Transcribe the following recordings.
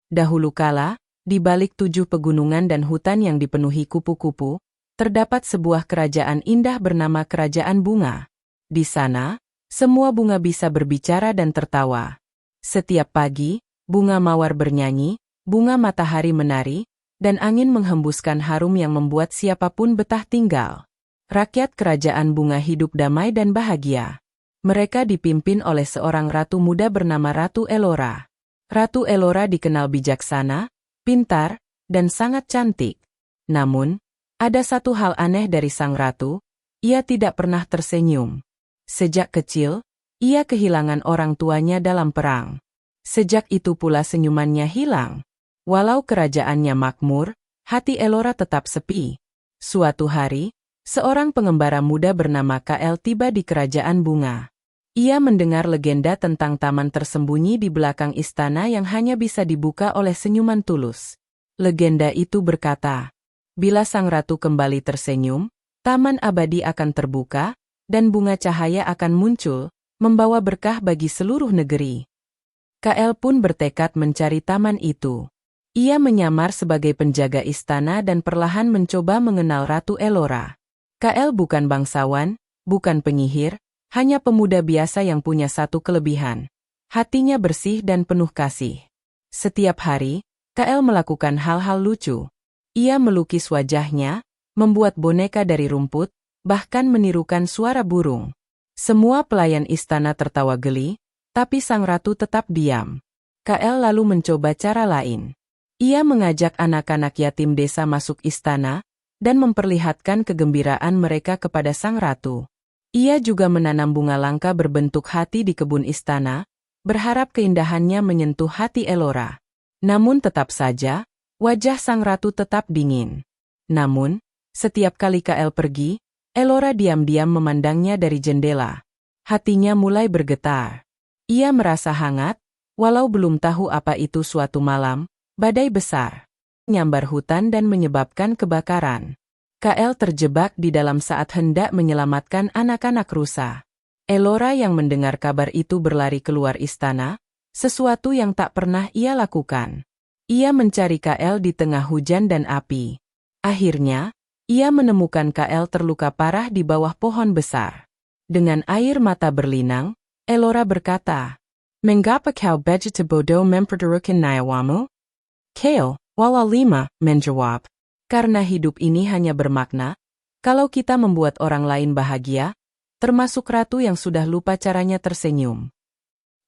Dahulu kala, di balik 7 pegunungan dan hutan yang dipenuhi kupu-kupu, terdapat sebuah kerajaan indah bernama Kerajaan Bunga. Di sana, semua bunga bisa berbicara dan tertawa. Setiap pagi, bunga mawar bernyanyi, bunga matahari menari, dan angin menghembuskan harum yang membuat siapapun betah tinggal. Rakyat Kerajaan Bunga hidup damai dan bahagia. Mereka dipimpin oleh seorang ratu muda bernama Ratu Ellora. Ratu Ellora dikenal bijaksana, pintar, dan sangat cantik. Namun, ada satu hal aneh dari sang ratu, ia tidak pernah tersenyum. Sejak kecil, ia kehilangan orang tuanya dalam perang. Sejak itu pula senyumannya hilang. Walau kerajaannya makmur, hati Ellora tetap sepi. Suatu hari, seorang pengembara muda bernama KL tiba di Kerajaan Bunga. Ia mendengar legenda tentang taman tersembunyi di belakang istana yang hanya bisa dibuka oleh senyuman tulus. Legenda itu berkata, bila sang ratu kembali tersenyum, taman abadi akan terbuka, dan bunga cahaya akan muncul, membawa berkah bagi seluruh negeri. KL pun bertekad mencari taman itu. Ia menyamar sebagai penjaga istana dan perlahan mencoba mengenal Ratu Ellora. KL bukan bangsawan, bukan penyihir, hanya pemuda biasa yang punya satu kelebihan. Hatinya bersih dan penuh kasih. Setiap hari, KL melakukan hal-hal lucu. Ia melukis wajahnya, membuat boneka dari rumput, bahkan menirukan suara burung. Semua pelayan istana tertawa geli, tapi sang ratu tetap diam. KL lalu mencoba cara lain. Ia mengajak anak-anak yatim desa masuk istana, dan memperlihatkan kegembiraan mereka kepada sang ratu. Ia juga menanam bunga langka berbentuk hati di kebun istana, berharap keindahannya menyentuh hati Ellora. Namun tetap saja, wajah sang ratu tetap dingin. Namun, setiap kali KL pergi, Ellora diam-diam memandangnya dari jendela. Hatinya mulai bergetar. Ia merasa hangat, walau belum tahu apa itu. Suatu malam, badai besar nyambar hutan dan menyebabkan kebakaran. KL terjebak di dalam saat hendak menyelamatkan anak-anak rusa. Ellora yang mendengar kabar itu berlari keluar istana, sesuatu yang tak pernah ia lakukan. Ia mencari KL di tengah hujan dan api. Akhirnya, ia menemukan KL terluka parah di bawah pohon besar. Dengan air mata berlinang, Ellora berkata, "Mengapa kau begitu bodoh mempertaruhkan nyawamu?" KL, wala lima, menjawab, "Karena hidup ini hanya bermakna kalau kita membuat orang lain bahagia, termasuk ratu yang sudah lupa caranya tersenyum."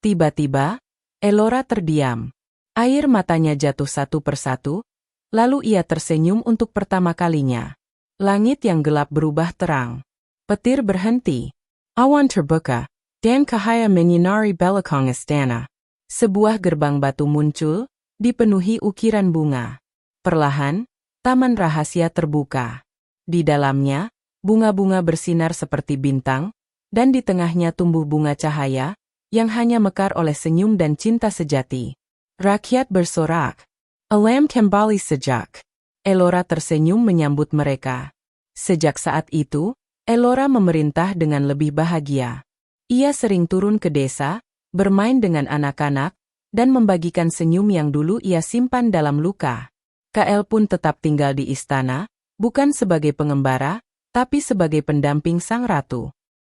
Tiba-tiba, Ellora terdiam. Air matanya jatuh satu persatu, lalu ia tersenyum untuk pertama kalinya. Langit yang gelap berubah terang. Petir berhenti. Awan terbuka, dan cahaya menyinari belakang istana. Sebuah gerbang batu muncul, dipenuhi ukiran bunga. Perlahan, taman rahasia terbuka. Di dalamnya, bunga-bunga bersinar seperti bintang, dan di tengahnya tumbuh bunga cahaya, yang hanya mekar oleh senyum dan cinta sejati. Rakyat bersorak. Alam kembali sejak. Ellora tersenyum menyambut mereka. Sejak saat itu, Ellora memerintah dengan lebih bahagia. Ia sering turun ke desa, bermain dengan anak-anak, dan membagikan senyum yang dulu ia simpan dalam luka. KL pun tetap tinggal di istana, bukan sebagai pengembara, tapi sebagai pendamping sang ratu.